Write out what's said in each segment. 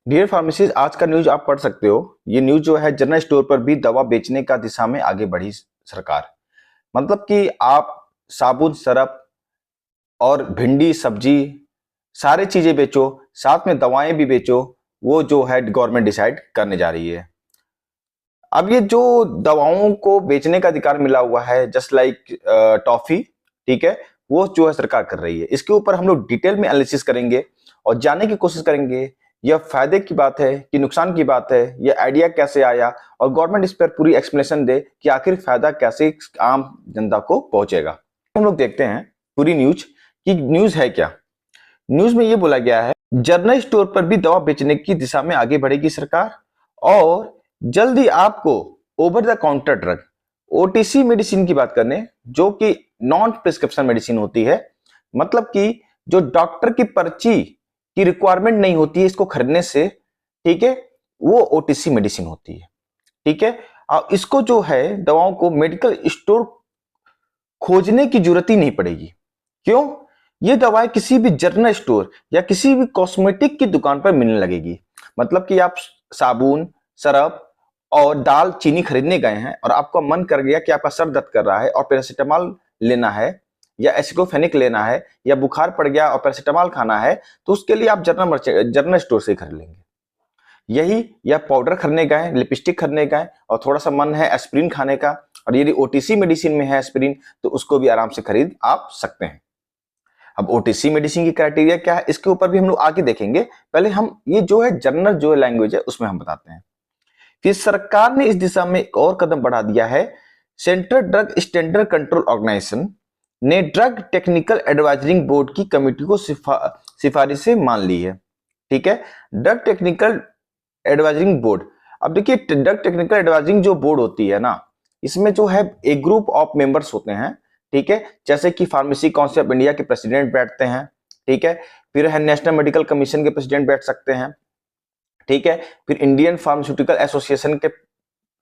Dear pharmacist, आज का news आप पढ़ सकते हो। ये न्यूज जो है, जनरल स्टोर पर भी दवा बेचने का दिशा में आगे बढ़ी सरकार। मतलब कि आप साबुन सरफ और भिंडी सब्जी सारे चीजें बेचो, साथ में दवाएं भी बेचो। वो जो है गवर्नमेंट डिसाइड करने जा रही है। अब ये जो दवाओं को बेचने का अधिकार मिला हुआ है, जस्ट लाइक टॉफी, ठीक है, वो जो है सरकार कर रही है। इसके ऊपर हम लोग डिटेल में एनालिसिस करेंगे और जानने की कोशिश करेंगे यह फायदे की बात है कि नुकसान की बात है, यह आइडिया कैसे आया, और गवर्नमेंट इस पर पूरी एक्सप्लेनेशन दे कि आखिर फायदा कैसे आम जनता को पहुंचेगा। हम लोग देखते हैं पूरी न्यूज कि न्यूज है क्या। न्यूज में ये बोला गया है, जनरल स्टोर पर भी दवा बेचने की दिशा में आगे बढ़ेगी सरकार, और जल्दी आपको over the counter drug OTC medicine की बात करने, जो कि नॉन प्रिस्क्रिप्शन मेडिसिन होती है। मतलब कि जो डॉक्टर की पर्ची की रिक्वायरमेंट नहीं होती है इसको खरीदने से, ठीक है, वो ओटीसी मेडिसिन होती है। ठीक है, और इसको जो है दवाओं को मेडिकल स्टोर खोजने की जरूरत ही नहीं पड़ेगी। क्यों? ये दवाएं किसी भी जनरल स्टोर या किसी भी कॉस्मेटिक की दुकान पर मिलने लगेगी। मतलब कि आप साबुन सरफ और दाल चीनी खरीदने गए हैं और आपका मन कर गया कि आपका सर दर्द कर रहा है और पैरासीटामोल लेना है, या एसिक्लोफेनिक लेना है, या बुखार पड़ गया और पैरासीटामोल खाना है, तो उसके लिए आप जनरल स्टोर से खरीद लेंगे। यही, या पाउडर खरीदने गए, लिपस्टिक खरीदने गए और थोड़ा सा मन है एस्प्रिन खाने का, और यदि ओटीसी मेडिसिन में है एस्प्रिन, तो उसको भी आराम से खरीद आप सकते हैं। अब ओटीसी मेडिसिन की क्राइटेरिया क्या है, इसके ऊपर भी हम लोग आगे देखेंगे। पहले हम ये जो है जनरल जो लैंग्वेज है उसमें हम बताते हैं। फिर सरकार ने इस दिशा में एक और कदम बढ़ा दिया है। Central drug standard control organisation ने ड्रग टेक्निकल एडवाइजरिंग बोर्ड की कमेटी को सिफारिशें मान ली है। ठीक है, ड्रग टेक्निकल एडवाइजरिंग बोर्ड। अब देखिए, ड्रग टेक्निकल एडवाइजरिंग जो बोर्ड होती है ना, इसमें जो है एक ग्रुप ऑफ मेंबर्स होते हैं। ठीक है, जैसे कि फार्मेसी काउंसिल ऑफ इंडिया के प्रेसिडेंट बैठते हैं। ठीक है, फिर है नेशनल मेडिकल कमीशन के प्रेसिडेंट बैठ सकते हैं। ठीक है, फिर इंडियन फार्मास्यूटिकल एसोसिएशन के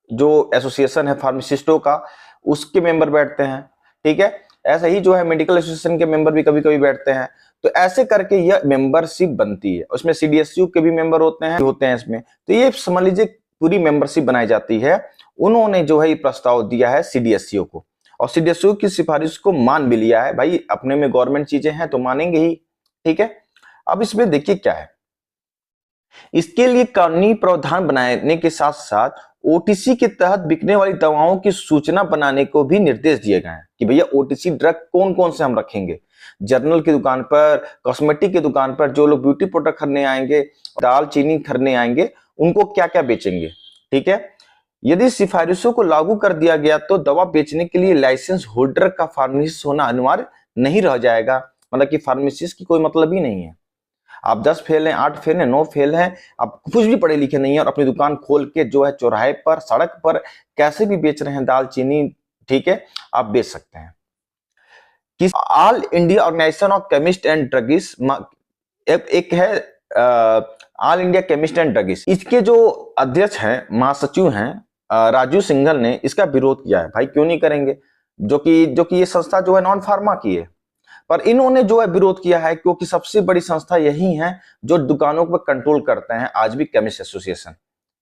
जो एसोसिएशन है फार्मासिस्टों का, उसके मेंबर बैठते हैं। ठीक है, ऐसा ही जो है मेडिकल एसोसिएशन के मेंबर भी कभी कभी बैठते हैं। तो ऐसे करके यह मेंबरशिप बनती है। उसमें सीडीएसयू के भी मेंबर होते हैं इसमें। तो ये समझ लीजिए पूरी मेंबरशिप बनाई जाती है। उन्होंने जो है ये प्रस्ताव दिया है सीडीएसयू को, और सीडीएसयू की सिफारिश को मान भी लिया है। भाई, अपने में गवर्नमेंट चीजें हैं तो मानेंगे ही। ठीक है, अब इसमें देखिए क्या है। इसके लिए कानूनी प्रावधान बनाने के साथ साथ ओटीसी के तहत बिकने वाली दवाओं की सूचना बनाने को भी निर्देश दिए गए हैं कि भैया ओटीसी ड्रग कौन कौन से हम रखेंगे। जनरल की दुकान पर, कॉस्मेटिक की दुकान पर, जो लोग ब्यूटी प्रोडक्ट खरीदने आएंगे, दाल चीनी खरीदने आएंगे, उनको क्या क्या बेचेंगे। ठीक है, यदि सिफारिशों को लागू कर दिया गया तो दवा बेचने के लिए लाइसेंस होल्डर का फार्मेसिस्ट होना अनिवार्य नहीं रह जाएगा। मतलब कि फार्मेसिस्ट की कोई मतलब ही नहीं है। आप 10 फेल हैं, 8 फेल हैं, 9 फेल हैं, आप कुछ भी पढ़े लिखे नहीं है और अपनी दुकान खोल के जो है चौराहे पर, सड़क पर कैसे भी बेच रहे हैं दाल चीनी, ठीक है, आप बेच सकते हैं। कि all India organisation of chemist and druggist एक है, all India chemist and druggist, इसके जो अध्यक्ष हैं, महासचिव हैं, राजू सिंघल ने इसका विरोध किया है। भाई क्यों नहीं करेंगे, जो कि ये संस्था जो है नॉन फार्मा की है, पर इन्होंने जो है विरोध किया है क्योंकि सबसे बड़ी संस्था यही है जो दुकानों पर कंट्रोल करते हैं आज भी, केमिस्ट एसोसिएशन।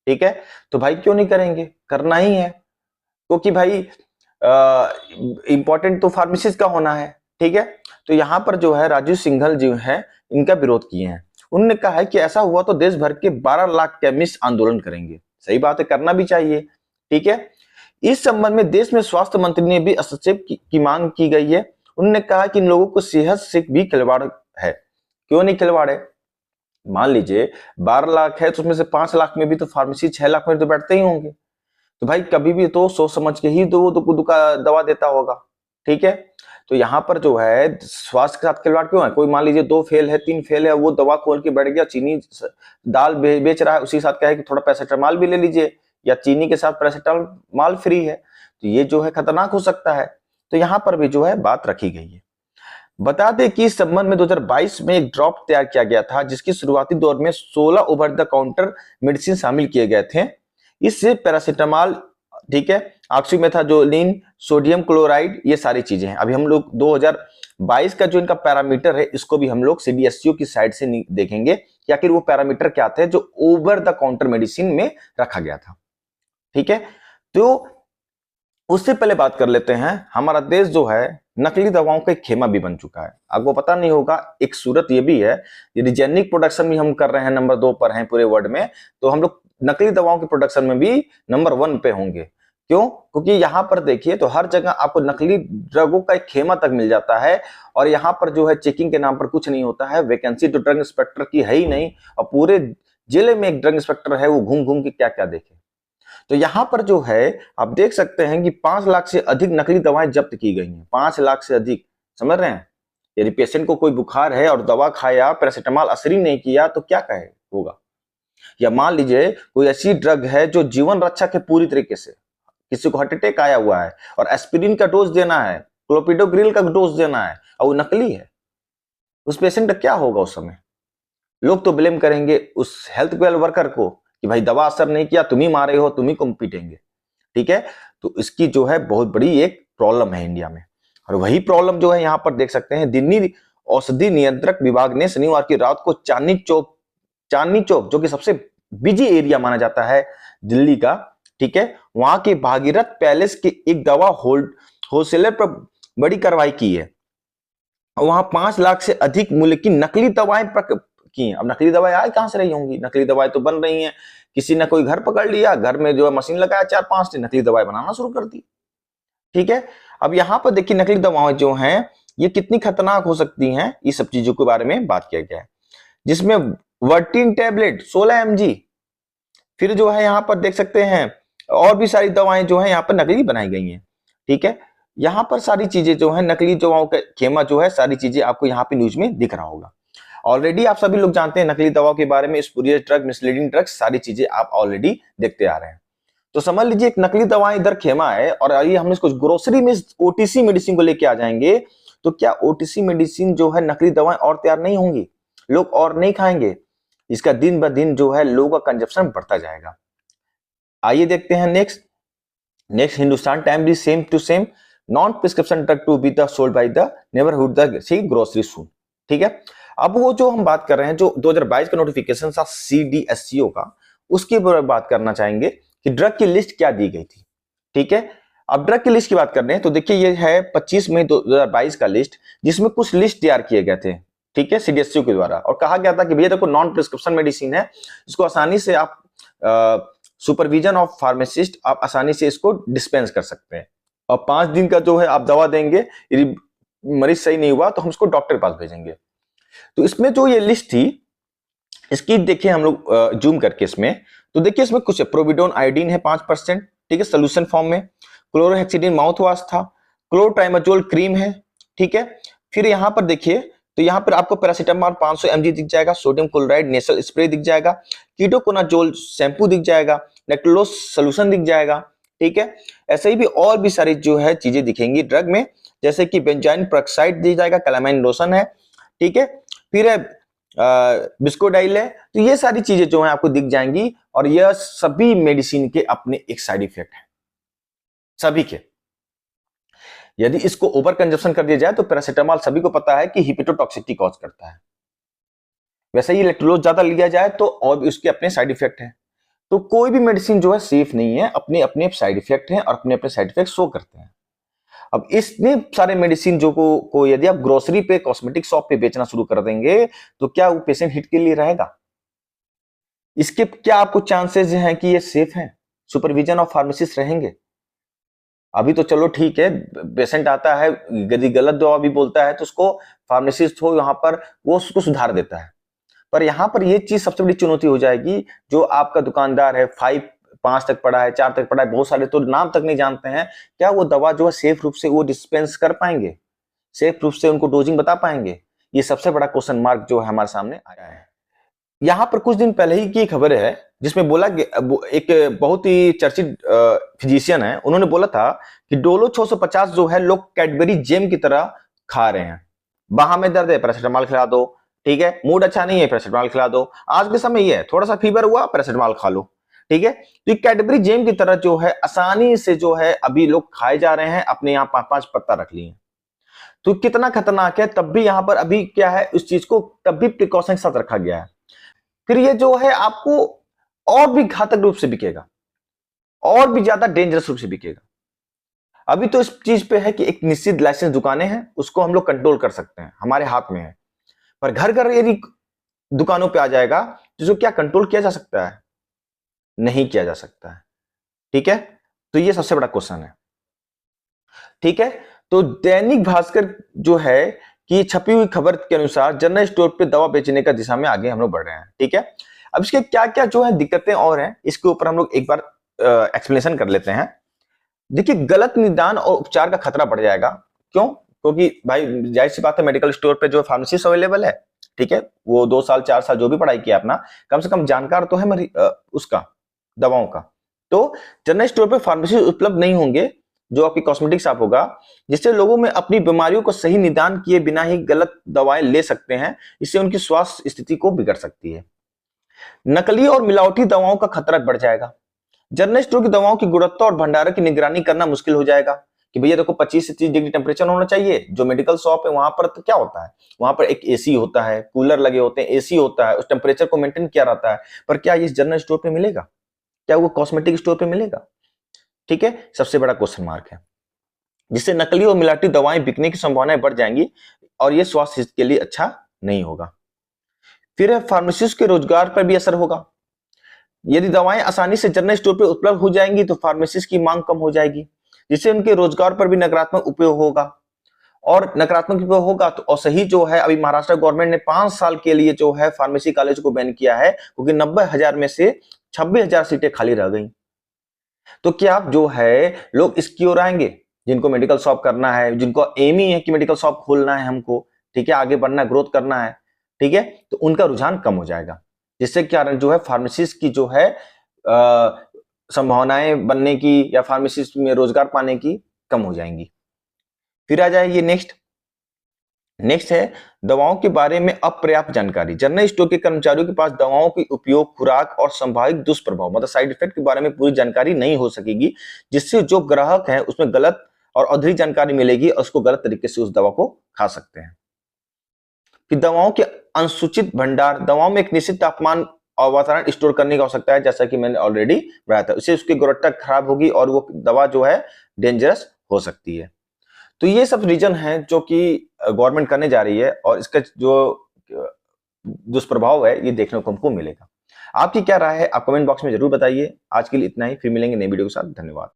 ठीक है, तो भाई क्यों नहीं करेंगे, करना ही है, क्योंकि भाई इंपॉर्टेंट तो फार्मेसिस्ट का होना है। ठीक है, तो यहां पर जो है राजू सिंघल जो है इनका विरोध किए हैं। उन्होंने कहा है कि ऐसा हुआ तो देश भर के 12 लाख केमिस्ट आंदोलन करेंगे। सही बात है, करना भी चाहिए। ठीक है, इस संबंध में देश में स्वास्थ्य मंत्री ने भी हस्तक्षेप की मांग की गई है। उन्होंने कहा कि इन लोगों को सेहत से भी खिलवाड़ है। क्यों नहीं खिलवाड़ है? मान लीजिए 12 लाख है तो उसमें से 5 लाख में भी तो फार्मेसी, 6 लाख में तो बैठते ही होंगे। तो भाई कभी भी तो सोच समझ के ही दवा देता होगा। ठीक है, तो यहाँ पर जो है स्वास्थ्य के साथ खिलवाड़ क्यों है? कोई मान लीजिए 2 फेल है, 3 फेल है, वो दवा खोल के बैठ गया, चीनी दाल बेच रहा है, उसी के साथ कहे कि थोड़ा पैरासीटामोल भी ले लीजिए, या चीनी के साथ पैरासीटामोल फ्री है, तो ये जो है खतरनाक हो सकता है। तो यहाँ पर भी जो है बात रखी गई है। बता दें कि इस संबंध में 2022 में एक ड्रॉप तैयार किया गया था, जिसकी शुरुआती दौर में 16 ओवर द काउंटर मेडिसिन शामिल किए गए थे। इससे पैरासीटामोल, ठीक है, ऑक्सीमेथाजोलिन, सोडियम क्लोराइड, ये सारी चीजें हैं। अभी हम लोग 2022 का जो इनका पैरामीटर है, इसको भी हम लोग सीडीएसयू की साइड से देखेंगे कि आखिर वो पैरामीटर क्या थे जो ओवर द काउंटर मेडिसिन में रखा गया था। ठीक है, तो उससे पहले बात कर लेते हैं, हमारा देश जो है नकली दवाओं का एक खेमा भी बन चुका है। आपको पता नहीं होगा, एक सूरत ये भी है, यदि जेनिक प्रोडक्शन भी हम कर रहे हैं, नंबर 2 पर हैं पूरे वर्ल्ड में, तो हम लोग नकली दवाओं के प्रोडक्शन में भी नंबर 1 पे होंगे। क्यों? क्योंकि यहाँ पर देखिए तो हर जगह आपको नकली ड्रगों का एक खेमा तक मिल जाता है, और यहाँ पर जो है चेकिंग के नाम पर कुछ नहीं होता है। वैकेंसी तो ड्रग इंस्पेक्टर की है ही नहीं, और पूरे जिले में एक ड्रग इंस्पेक्टर है, वो घूम घूम के क्या क्या देखे। तो यहां पर जो है आप देख सकते हैं कि 5 लाख से अधिक नकली दवाएं जब्त की गई हैं। 5 लाख से अधिक, समझ रहे हैं? यदि पेशेंट को कोई बुखार है और दवा खाया, पैरासिटामॉल असर ही नहीं किया, तो क्या कहे होगा? या मान लीजिए कोई ऐसी ड्रग है जो जीवन रक्षक है पूरी तरीके से, किसी को हार्ट अटैक आया हुआ है और एस्पिरिन का डोज देना है, क्लोपिडोग्रिल का डोज देना है, और वो नकली है, उस पेशेंट का क्या होगा उस समय? लोग तो ब्लेम करेंगे उस हेल्थ केयर वर्कर को कि भाई दवा असर नहीं किया, तुम ही मारे हो, तुम ही को पीटेंगे। ठीक है, तो इसकी जो है बहुत बड़ी एक प्रॉब्लम है इंडिया में। और वही प्रॉब्लम जो है यहाँ पर देख सकते हैं, दिल्ली औषधि नियंत्रक विभाग ने शनिवार की रात को चांदनी चौक जो कि सबसे बिजी एरिया माना जाता है दिल्ली का, ठीक है, वहां के भागीरथ पैलेस के एक दवा होलसेलर पर बड़ी कार्रवाई की है। वहां 5 लाख से अधिक मूल्य की नकली दवाएं की। अब नकली दवाएं आ कहां से रही होंगी? नकली दवाएं तो बन रही हैं, किसी ने कोई घर पकड़ लिया, घर में जो है मशीन लगाया 4-5 ने नकली दवाएं बनाना शुरू कर दी। ठीक है, अब यहां पर देखिए नकली दवाएं जो हैं ये कितनी खतरनाक हो सकती हैं, इस सब चीजों के बारे में बात किया गया है, जिसमें वर्टिन टैबलेट 16 mg, फिर जो है यहां पर देख सकते हैं और भी सारी दवाएं जो है यहां पर नकली बनाई गई हैं। ठीक है, यहां पर सारी चीजें जो है नकली दवाओं का खेमा जो है, सारी चीजें आपको यहाँ पे न्यूज में दिख रहा होगा। ऑलरेडी आप सभी लोग जानते हैं नकली दवाओं के बारे में, स्पूरियस ड्रग, मिसलीडिंग ड्रग्स, सारी चीजें आप ऑलरेडी देखते आ रहे हैं। तो समझ लीजिए एक नकली दवाएं इधर खेमा है, और आइए हम इसको ग्रोसरी में ओटीसी मेडिसिन को लेके आ जाएंगे। तो क्या ओटीसी मेडिसिन जो है नकली दवाएं और तैयार नहीं होंगी, लोग और नहीं खाएंगे? इसका दिन ब दिन जो है लोगों का कंजप्शन बढ़ता जाएगा। आइए देखते हैं नेक्स्ट हिंदुस्तान टाइम भी same to same, non prescription drug to be the sold by the neighbourhood the grocery soon. ठीक है, अब वो जो हम बात कर रहे हैं, जो 2022 का नोटिफिकेशन था CDSCO का, उसकी बात करना चाहेंगे कि ड्रग की लिस्ट क्या दी गई थी। ठीक है, अब ड्रग की लिस्ट की बात कर रहे हैं तो देखिए ये है 25 मई 2022 का लिस्ट, जिसमें कुछ लिस्ट तैयार किए गए थे। ठीक है, CDSCO के द्वारा, और कहा गया था कि भैया देखो नॉन प्रिस्क्रिप्शन मेडिसिन है, इसको आसानी से आप सुपरविजन ऑफ फार्मासिस्ट आप आसानी से इसको डिस्पेंस कर सकते हैं, और 5 दिन का जो है आप दवा देंगे, यदि मरीज सही नहीं हुआ तो हम उसको डॉक्टर के पास भेजेंगे। तो इसमें जो ये लिस्ट थी, इसकी देखिए हम लोग जूम करके इसमें, तो देखिए इसमें कुछ प्रोविडोन आयोडीन है 5%, ठीक है, सोल्यूशन फॉर्म में, क्लोरोहेक्सिडिन माउथ वॉश था, क्लोट्राइमाजोल क्रीम है। ठीक है, फिर यहां पर देखिए तो यहां पर आपको पैरासिटामोल 500 mg दिख जाएगा, सोडियम क्लोराइड नेसल स्प्रे दिख जाएगा, कीटोकोनाजोल शैम्पू दिख जाएगा, नेक्टोलोस सोल्यूशन दिख जाएगा। ठीक है, ऐसे ही भी और भी सारी जो है चीजें दिखेंगी ड्रग में, जैसे कि बेंजाइन पेरोक्साइड दिख जाएगा, कैलामाइन लोशन है। ठीक है, फिर है बिस्कोडाइल है। तो ये सारी चीजें जो है आपको दिख जाएंगी, और यह सभी मेडिसिन के अपने एक साइड इफेक्ट है, सभी के। यदि इसको ओवर कंजप्शन कर दिया जाए तो पैरासिटामोल सभी को पता है कि हिपेटोटॉक्सिसिटी कॉज करता है, वैसे ही इलेक्ट्रोलोज ज्यादा लिया जाए तो और भी उसके अपने साइड इफेक्ट हैं। तो कोई भी मेडिसिन जो है सेफ नहीं है, अपने अपने साइड इफेक्ट हैं और अपने अपने साइड इफेक्ट शो करते हैं। अब इतने सारे मेडिसिन जो को यदि आप ग्रोसरी पे, कॉस्मेटिक शॉप पे बेचना शुरू कर देंगे तो क्या वो पेशेंट हिट के लिए रहेगा? इसके क्या आपको चांसेस हैं कि ये सेफ हैं? सुपरविजन ऑफ फार्मासिस्ट रहेंगे? अभी तो चलो ठीक है, पेशेंट आता है यदि गलत दवा भी बोलता है तो उसको फार्मासिस्ट हो यहाँ पर वो उसको सुधार देता है, पर यहाँ पर ये चीज सबसे बड़ी चुनौती हो जाएगी। जो आपका दुकानदार है 5 तक पढ़ा है, 4 तक पढ़ा है, बहुत सारे तो नाम तक नहीं जानते हैं, क्या वो दवा जो है सेफ रूप से वो डिस्पेंस कर पाएंगे, सेफ रूप से उनको डोजिंग बता पाएंगे? ये सबसे बड़ा क्वेश्चन मार्क जो है हमारे सामने आया है। यहाँ पर कुछ दिन पहले ही की खबर है जिसमें बोला एक बहुत ही चर्चित फिजिशियन है, उन्होंने बोला था कि डोलो 650 जो है लोग कैडबरी जेम की तरह खा रहे हैं। बाह में दर्द है, पैरासिटामोल खिला दो। ठीक है, मूड अच्छा नहीं है, पैरासिटामोल खिला दो। आज के समय ये है, थोड़ा सा फीवर हुआ, पैरासिटामोल खा लो। ठीक है, तो ये कैडबरी जेम की तरह जो है आसानी से जो है अभी लोग खाए जा रहे हैं, अपने यहाँ 5-5 पत्ता रख लिए। तो कितना खतरनाक है, तब भी यहाँ पर अभी क्या है, उस चीज को तब भी प्रिकॉशन के साथ रखा गया है। फिर ये जो है आपको और भी घातक रूप से बिकेगा, और भी ज्यादा डेंजरस रूप से बिकेगा। अभी तो इस चीज पे है कि एक निश्चित लाइसेंस दुकानें हैं, उसको हम लोग कंट्रोल कर सकते हैं, हमारे हाथ में है। पर घर घर यदि दुकानों पे आ जाएगा तो क्या कंट्रोल किया जा सकता है? नहीं किया जा सकता है। ठीक है, तो ये सबसे बड़ा क्वेश्चन है। ठीक है, तो दैनिक भास्कर जो है कि छपी हुई खबर के अनुसार जनरल स्टोर पे दवा बेचने का दिशा में आगे हम लोग बढ़ रहे हैं। ठीक है, अब इसके क्या क्या जो है दिक्कतें और हैं, इसके ऊपर हम लोग एक बार एक्सप्लेनेशन कर लेते हैं। देखिए, गलत निदान और उपचार का खतरा बढ़ जाएगा। क्यों? क्योंकि भाई जाहिर सी बात है, मेडिकल स्टोर पे जो फार्मेसिस्ट अवेलेबल है, ठीक है, वो 2 साल 4 साल जो भी पढ़ाई किया अपना, कम से कम जानकार तो है उसका, दवाओं का। तो जनरल स्टोर पे फार्मेसी उपलब्ध नहीं होंगे, जो आपकी कॉस्मेटिक शॉप होगा, जिससे लोगों में अपनी बीमारियों को सही निदान किए बिना ही गलत दवाएं ले सकते हैं। इससे उनकी स्वास्थ्य स्थिति को बिगड़ सकती है। नकली और मिलावटी दवाओं का खतरा बढ़ जाएगा। जनरल स्टोर की दवाओं की गुणवत्ता और भंडारण की निगरानी करना मुश्किल हो जाएगा कि भैया देखो 25 से 30 डिग्री टेम्परेचर होना चाहिए। जो मेडिकल शॉप है वहां पर तो क्या होता है, वहां पर एक एसी होता है, कूलर लगे होते हैं, एसी होता है, उस टेम्परेचर को मेंटेन किया रहता है। पर क्या ये जनरल स्टोर पे मिलेगा? क्या वो कॉस्मेटिक स्टोर पे मिलेगा? ठीक है, सबसे बड़ा क्वेश्चन मार्क है, जिससे नकली और मिलावटी दवाएं बिकने की संभावनाएं बढ़ जाएंगी और ये स्वास्थ्य के लिए अच्छा नहीं होगा। फिर फार्मासिस्ट के रोजगार पर भी असर होगा। यदि दवाएं आसानी से जनरल स्टोर पर उपलब्ध हो जाएंगी तो फार्मासिस्ट की मांग कम हो जाएगी, जिससे उनके रोजगार पर भी नकारात्मक उपयोग होगा। और नकारात्मक उपयोग होगा तो असही जो है, अभी महाराष्ट्र गवर्नमेंट ने 5 साल के लिए जो है फार्मेसी कॉलेज को बैन किया है, क्योंकि 90,000 में से 26,000 सीटें खाली रह गई। तो क्या जो है लोग इसकी ओर आएंगे, जिनको मेडिकल शॉप करना है, जिनको एम ही है कि मेडिकल शॉप खोलना है हमको, ठीक है, आगे बढ़ना, ग्रोथ करना है, ठीक है, तो उनका रुझान कम हो जाएगा, जिससे कारण जो है फार्मेसिस्ट की जो है संभावनाएं बनने की या फार्मेसिस्ट में रोजगार पाने की कम हो जाएंगी। फिर आ जाए ये नेक्स्ट है दवाओं के बारे में अपर्याप्त जानकारी। जनरल स्टोर के कर्मचारियों के पास दवाओं के उपयोग, खुराक और संभावित दुष्प्रभाव मतलब साइड इफेक्ट के बारे में पूरी जानकारी नहीं हो सकेगी, जिससे जो ग्राहक है उसमें गलत और अधूरी जानकारी मिलेगी और उसको गलत तरीके से उस दवा को खा सकते हैं। कि दवाओं के अनुसूचित भंडार, दवाओं में एक निश्चित तापमान और वातावरण स्टोर करने की आवश्यकता है, जैसा कि मैंने ऑलरेडी बताया था। इससे उसकी गुणवत्ता खराब होगी और वो दवा जो है डेंजरस हो सकती है। तो ये सब रीजन है जो कि गवर्नमेंट करने जा रही है और इसका जो दुष्प्रभाव है ये देखने को हमको मिलेगा। आपकी क्या राय है आप कमेंट बॉक्स में जरूर बताइए। आज के लिए इतना ही, फिर मिलेंगे नई वीडियो के साथ। धन्यवाद।